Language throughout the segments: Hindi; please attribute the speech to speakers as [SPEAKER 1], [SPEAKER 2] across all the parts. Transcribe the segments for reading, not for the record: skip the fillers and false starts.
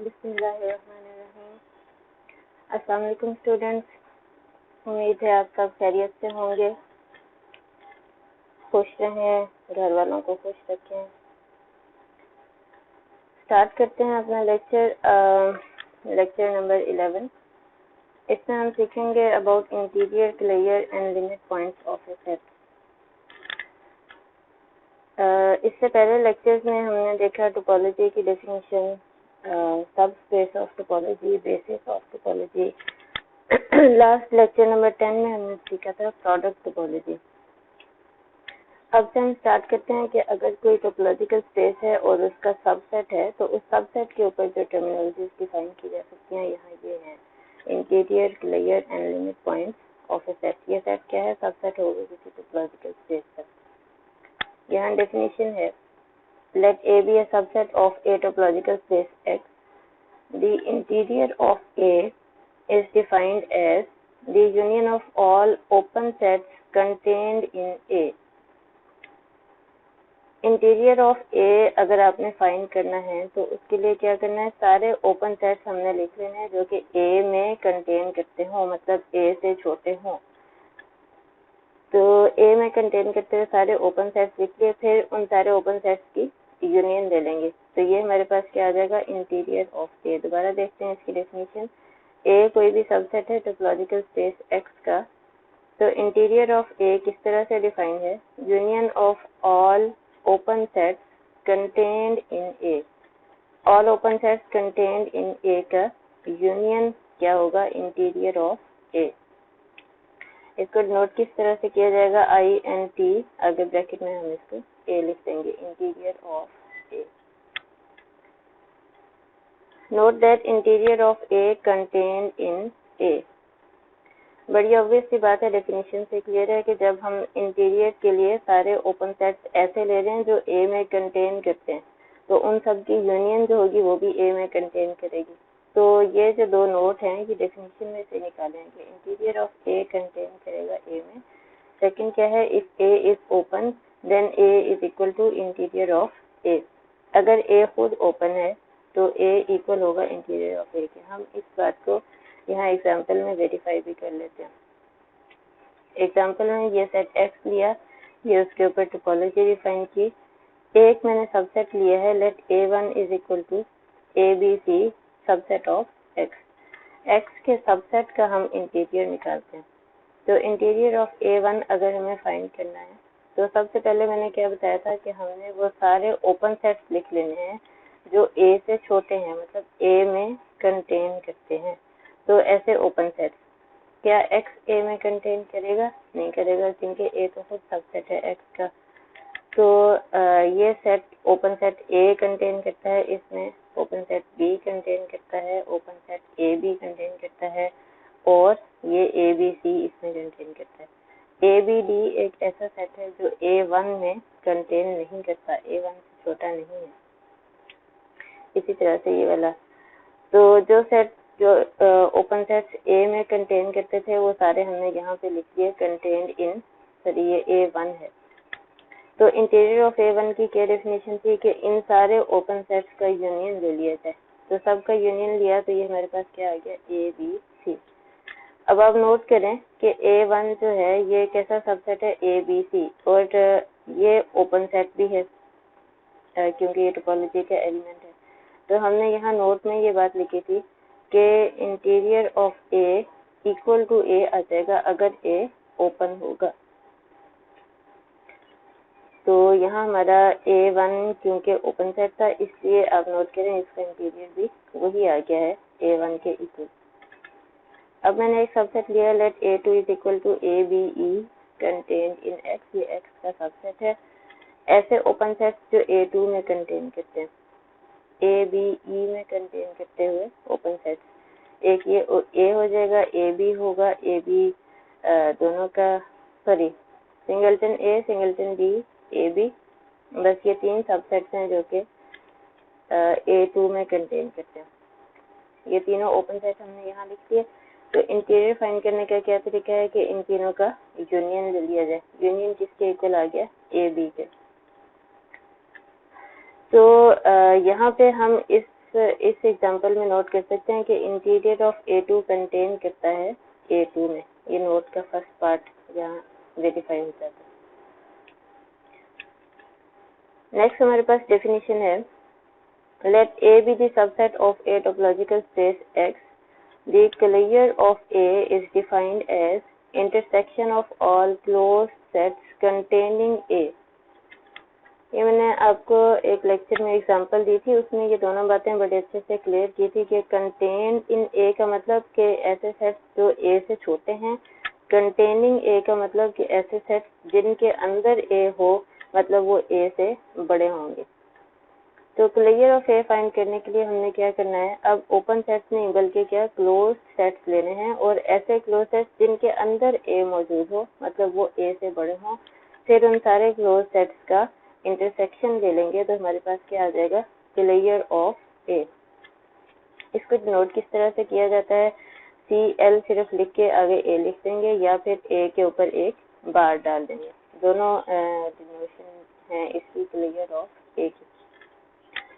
[SPEAKER 1] बिस्मिल्लाहिर्रहमानिर्रहीम। अस्सलाम वालेकुम स्टूडेंट्स, उम्मीद है आप सब खैरियत से होंगे, खुश रहें, घर वालों को खुश रखें। स्टार्ट करते हैं अपना लेक्चर नंबर 11। इसमें हम सीखेंगे about interior layer and limit points of A set. इससे पहले लेक्चर्स में हमने देखा टोपोलॉजी की डेफिनेशन, सब space of topology, basis of topology. Last lecture number 10 में हमने सीखा था प्रोडक्ट टोपोलॉजी। अब से हम स्टार्ट करते हैं कि अगर कोई टोपोलॉजिकल स्पेस है और उसका सबसेट है तो उस सबसेट के ऊपर जो टर्मिनोलॉजीज डिफाइन की जा सकती हैं यहाँ ये है, interior layer and limit points of A set. ये सेट क्या है? सबसेट होगा किसी टोपोलॉजिकल स्पेस का। यहाँ डेफिनेशन है, let A be a subset of a topological space X. The interior of A is defined as the union of all open sets contained in A. Interior of A अगर आपने फाइंड करना है तो उसके लिए क्या करना है, सारे ओपन सेट्स हमने लिख लेने हैं जो कि ए में कंटेन करते हो, मतलब ए से छोटे हों। तो ए में कंटेन करते हुए सारे ओपन सेट्स लिख लिए, फिर उन सारे ओपन सेट्स की यूनियन ले लेंगे। तो ये हमारे पास क्या आ जाएगा, इंटीरियर ऑफ ए। दोबारा देखते हैं इसकी डेफिनेशन। ए कोई भी सबसेट है टोपोलॉजिकल स्पेस एक्स का, तो इंटीरियर ऑफ ए किस तरह से डिफाइन है, union of all open sets contained in A. All open sets contained in A का यूनियन क्या होगा, इंटीरियर ऑफ ए। इसको नोट किस तरह से किया जाएगा, INT आगे ब्रैकेट में हम इसको ए लिख देंगे, interior of A. Note that interior of A contained in A. बड़ी ऑब्वियस सी बात है, डेफिनेशन से क्लियर है कि जब हम इंटीरियर के लिए सारे ओपन सेट्स ऐसे ले रहे हैं जो ए में कंटेन करते हैं, तो उन सब की यूनियन जो होगी वो भी ए में कंटेन करेगी। तो ये जो दो नोट हैं ये डेफिनेशन में से निकालेंगे। इंटीरियर ऑफ ए कंटेन करेगा ए में। सेकंड क्या है, if A is open then A is equal to interior of A. अगर ए खुद ओपन है तो ए इक्वल होगा इंटीरियर ऑफ ए के। हम इस बात को यहाँ एग्जाम्पल में वेरीफाई भी कर लेते हैं। एग्जाम्पल में ये सेट एक्स लिया, ये उसके ऊपर टोपोलॉजी डिफाइन की। एक मैंने सबसेट लिया है, let A1 is equal to ABC subset of x. X के सबसेट का हम इंटीरियर निकालते हैं। तो इंटीरियर ऑफ A1 अगर हमें फाइंड करना है तो सबसे पहले मैंने क्या बताया था कि हमने वो सारे ओपन सेट्स लिख लेने हैं जो ए से छोटे हैं, मतलब ए में कंटेन करते हैं। तो ऐसे ओपन सेट्स, क्या एक्स ए में कंटेन करेगा? नहीं करेगा, क्योंकि ए तो खुद सबसेट है एक्स का। तो ये set open set A contain करता है, इसमें ओपन सेट बी कंटेन करता है, open set A B contain करता है, और ये ए बी सी इसमें कंटेन करता है। ए बी डी एक ऐसा सेट है जो A1 में कंटेन नहीं करता, A1 से छोटा नहीं है। इसी तरह से ये वाला, तो जो सेट जो ओपन सेट्स ए में कंटेन करते थे वो सारे हमने यहाँ पे लिख दिए कंटेन्ड इन, सॉरी ये A1 है। तो इंटीरियर ऑफ A1 की क्या डेफिनेशन थी कि इन सारे ओपन सेट्स का यूनियन ले लिया जाए। तो सबका यूनियन लिया तो ये हमारे पास क्या आ गया, ABC। अब आप नोट करें कि A1 जो है ये कैसा सबसेट है, ABC, और ये ओपन सेट भी है क्योंकि ये टोपोलॉजी का एलिमेंट है। तो हमने यहाँ नोट में ये बात लिखी थी कि interior of A equal to A आ जाएगा अगर ए ओपन होगा। तो यहाँ हमारा A1 क्योंकि ओपन सेट था इसलिए आप नोट करें इसका इंटीरियर भी वही आ गया है A1 के इक्वल। अब मैंने एक सबसेट लिया, let A2 is equal to ABE contained in X। ये X का सबसेट है। ऐसे ओपन सेट्स जो A2 में कंटेन करते हैं, ABE में कंटेन करते हुए ओपन सेट्स, एक ये A हो जाएगा, AB होगा, AB दोनों का, sorry singleton A singleton B AB, बस ये तीन सबसेट्स हैं जो कि A2 में कंटेन करते हैं। ये तीनों ओपन सेट हमने यहाँ लिख दिए। तो इंटीरियर फाइंड करने का क्या तरीका है कि इन तीनों का यूनियन ले लिया जाए। यूनियन किसके इक्वल आ गया, AB के। तो यहाँ पे हम इस इस एग्जांपल में नोट कर सकते हैं कि इंटीरियर ऑफ A2 कंटेन करता है A2 में। ये नोट का फर्स्ट पार्ट यहाँ वेरीफाई हो जाता है। नेक्स्ट हमारे पास डेफिनेशन है, let A be the subset of a topological space X. The closure of A is defined as intersection of all closed sets containing A. ये मैंने आपको एक लेक्चर में एग्जांपल दी थी, उसमें ये दोनों बातें बड़े अच्छे से क्लियर की थी कि कंटेन इन ए का मतलब कि ऐसे सेट जो ए से छोटे हैं, कंटेनिंग ए का मतलब कि ऐसे सेट जिनके अंदर ए हो, मतलब वो ए से बड़े होंगे। तो क्लियर ऑफ ए फाइंड करने के लिए हमने क्या करना है, अब ओपन सेट्स नहीं बल्कि क्या क्लोज सेट्स लेने हैं, और ऐसे क्लोज सेट्स जिनके अंदर ए मौजूद हो, मतलब वो ए से बड़े हों। फिर उन सारे क्लोज सेट्स का इंटरसेक्शन ले लेंगे तो हमारे पास क्या आ जाएगा, क्लियर ऑफ ए। इसको डिनोट किस तरह से किया जाता है, CL सिर्फ लिख के आगे ए लिख देंगे या फिर ए के ऊपर एक बार डाल देंगे। दोनों डिनोशन है इसकी क्लियर ऑफ ए की।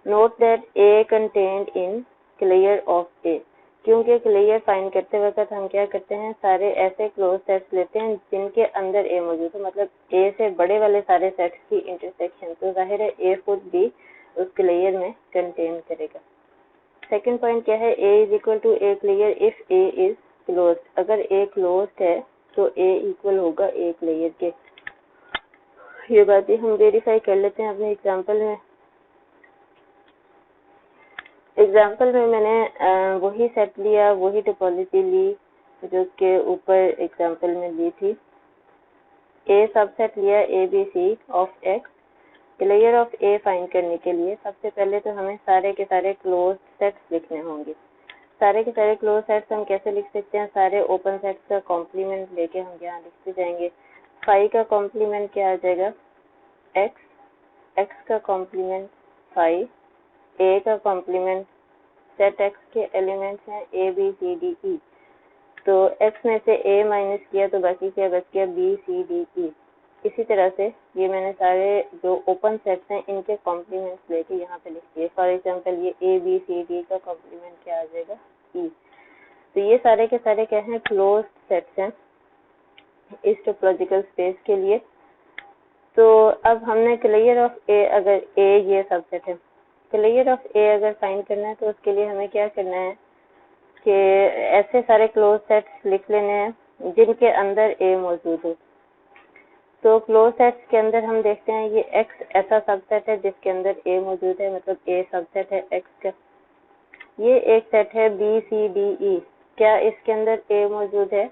[SPEAKER 1] Note that A contained in clear of A, क्योंकि क्लियर फाइंड करते वक्त हम क्या करते हैं, सारे ऐसे क्लोज सेट्स लेते हैं जिनके अंदर ए मौजूद है, मतलब ए से बड़े वाले सारे सेट्स की इंटरसेक्शन। तो जाहिर है ए खुद भी उस क्लियर में कंटेन करेगा। सेकंड पॉइंट क्या है, A is equal to A clear if A is close. अगर ए क्लोज है तो ए इक्वल होगा ए क्लियर के। ये बातें हम वेरीफाई कर लेते हैं अपने एग्जाम्पल में। एग्जाम्पल में मैंने वही सेट लिया, वही टोपोलॉजी ली जो के ऊपर एग्जाम्पल में ली थी। ए सबसेट लिया ABC of X। Clear of A find करने के लिए सबसे पहले तो हमें सारे के सारे क्लोज सेट्स लिखने होंगे। सारे के सारे क्लोज सेट्स हम कैसे लिख सकते हैं, सारे ओपन सेट्स का कॉम्प्लीमेंट लेके हम यहाँ लिखते जाएंगे। फाई का कॉम्प्लीमेंट क्या आ जाएगा, X का कॉम्प्लीमेंट फाई, ए का कॉम्प्लीमेंट, सेट X के एलिमेंट्स हैं ABCDE, तो X में से A माइनस किया तो बाकी क्या बच गया BCDE। इसी तरह से ये मैंने सारे जो ओपन सेट्स हैं इनके कॉम्प्लीमेंट्स लेके यहाँ पे लिख दिए। फॉर एग्जांपल ये ABCD का कॉम्प्लीमेंट क्या आ जाएगा E। तो ये सारे के सारे क्या हैं, क्लोज सेट्स हैं इस टोपोलॉजिकल स्पेस के लिए। तो अब हमने क्लियर ऑफ ए, अगर A ये सबसेट है, क्लियर ऑफ ए अगर फाइंड करना है तो उसके लिए हमें क्या करना है कि ऐसे सारे क्लोज सेट्स लिख लेने हैं जिनके अंदर ए मौजूद हो। तो क्लोज सेट्स के अंदर हम देखते हैं ये X ऐसा सबसेट है जिसके अंदर ए मौजूद है, मतलब ए सबसेट है X का। ये एक सेट है BCDE, क्या इसके अंदर ए मौजूद है,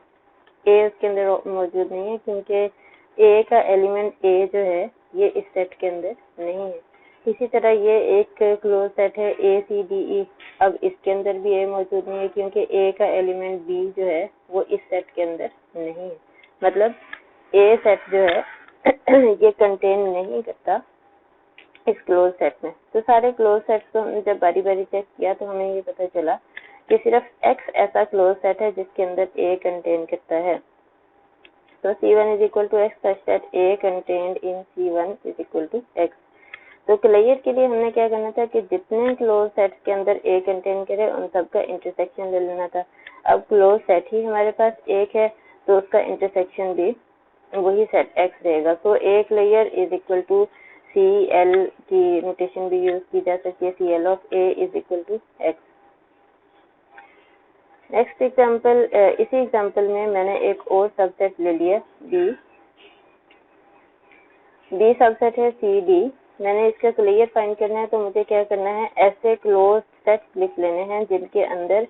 [SPEAKER 1] ए उसके अंदर मौजूद नहीं है क्योंकि ए का एलिमेंट ए जो है ये इस सेट के अंदर नहीं है। इसी तरह ये एक क्लोज सेट है ACDE, अब इसके अंदर भी ए मौजूद नहीं है क्योंकि ए का एलिमेंट बी जो है वो इस सेट के अंदर नहीं है, मतलब ए सेट जो है ये कंटेन नहीं करता इस क्लोज सेट में। तो सारे क्लोज सेट्स को हमने जब बारी बारी चेक किया तो हमें ये पता चला कि सिर्फ X ऐसा क्लोज सेट है जिसके अंदर ए कंटेन करता है। तो C1 is equal to X such that A contained in C1 is equal to X। तो क्लियर के लिए हमने क्या करना था कि जितने क्लोज सेट्स के अंदर ए कंटेन करे उन सब का इंटरसेक्शन ले लेना था। अब क्लोज सेट ही हमारे पास एक है तो उसका इंटरसेक्शन भी वही सेट X रहेगा। तो A clear is equal to CL की नोटेशन भी यूज की जा सकती है, CL of A is equal to X। Next example, इसी एग्जाम्पल में मैंने एक और सबसेट ले लिया B सबसेट है CD। मैंने इसका क्लियर फाइंड करना है तो मुझे क्या करना है, ऐसे क्लोज सेट्स लिख लेने हैं जिनके अंदर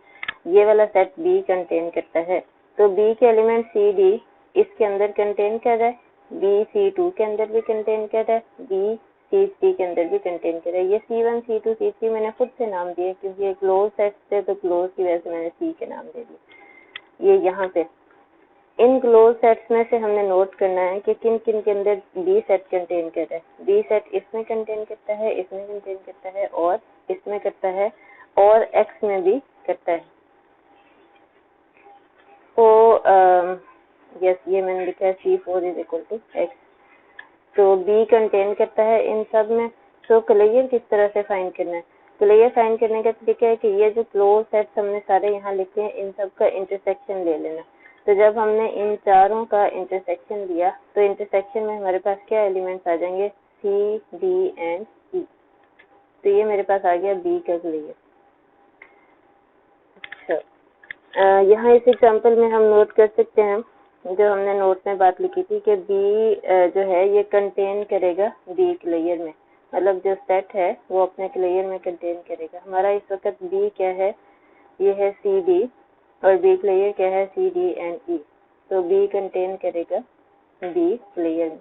[SPEAKER 1] ये वाला सेट B कंटेन करता है। तो B के एलिमेंट CD इसके अंदर कंटेन कर रहा है, B C2 के अंदर भी कंटेन कर रहा है, B C3 के अंदर भी कंटेन कर रहा है। ये C1 C2 C3 मैंने खुद से नाम दिए क्योंकि ये क्लोज सेट्स थे तो क्लोज की वजह से मैंने C के नाम दे दिए। ये यहाँ पे इन क्लोज सेट्स में से हमने नोट करना है कि किन किन के अंदर B सेट कंटेन करता है। B सेट इसमें कंटेन करता है, इसमें कंटेन करता है और इसमें करता है और X में भी करता है। तो यस ये मैंने लिखा है C4 is equal to X। तो B कंटेन करता है इन सब में। तो क्लियर किस तरह से फाइंड करना है, लेयर फाइंड करने का तरीका है कि ये जो क्लोज सेट्स हमने सारे यहाँ लिखे हैं इन सब का इंटरसेक्शन ले लेना। तो जब हमने इन चारों का इंटरसेक्शन लिया तो इंटरसेक्शन में हमारे पास क्या एलिमेंट्स आ जाएंगे, सी, डी एंड ई। तो ये मेरे पास आ गया बी का लेयर। अच्छा, यहाँ इस एग्जांपल में हम नोट कर सकते हैं जो हमने नोट में बात लिखी थी कि बी जो है ये कंटेन करेगा बी के लेयर में, मतलब जो सेट है वो अपने लेयर में कंटेन करेगा। हमारा इस वक्त बी क्या है, ये है सी डी, और बी लेयर क्या है, सी डी एंड ई। तो बी कंटेन करेगा बी लेयर में।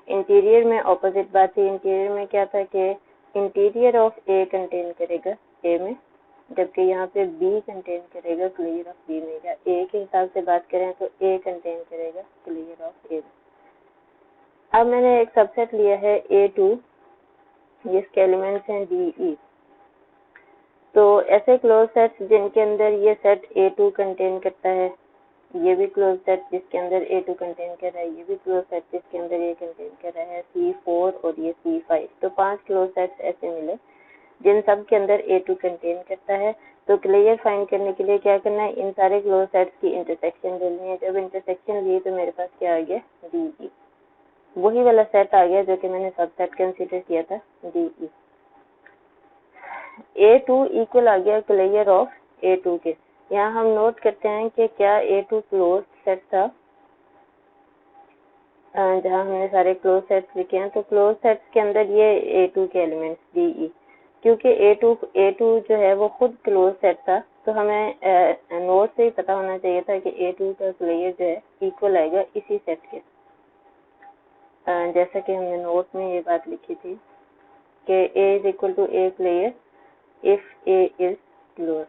[SPEAKER 1] इंटीरियर में ऑपोजिट बात थी, इंटीरियर में क्या था कि इंटीरियर ऑफ ए कंटेन करेगा ए में, जबकि यहाँ पे बी कंटेन करेगा लेयर ऑफ बी में। या ए के हिसाब से बात करें तो ए कंटेन करेगा लेयर ऑफ ए में। अब मैंने एक सबसेट लिया है A2 जिसके एलिमेंट्स हैं डी ई। तो ऐसे क्लोज सेट्स जिनके अंदर ये सेट A2 कंटेन करता है, ये भी क्लोज सेट जिसके अंदर A2 कंटेन कर रहा है, ये भी क्लोज सेट जिसके अंदर ये कंटेन कर रहा है, C4 और ये C5। तो 5 क्लोज सेट्स ऐसे मिले जिन सब के अंदर A2 कंटेन करता है। तो लेयर फाइंड करने के लिए क्या करना है, इन सारे क्लोज सेट्स की इंटरसेक्शन लेनी है। जब इंटरसेक्शन ली तो मेरे पास क्या आ गया, DE। वही वाला सेट आ गया जो कि मैंने सबसेट कंसीडर किया था, DE। A2 इक्वल आ गया लेयर ऑफ A2 के। यहाँ हम नोट करते हैं कि क्या A2 क्लोज सेट था, जहाँ हमने सारे क्लोज सेट्स लिखे हैं। तो क्लोज सेट्स के अंदर ये A2 के एलिमेंट्स DE, क्योंकि A2 जो है वो खुद क्लोज सेट था, तो हमें नोट से ही पता होना चाहिए था कि A2 का लेयर जो है इक्वल आएगा इसी सेट के। जैसा कि हमने नोट में ये बात लिखी थी कि A is equal to A layer if A is close.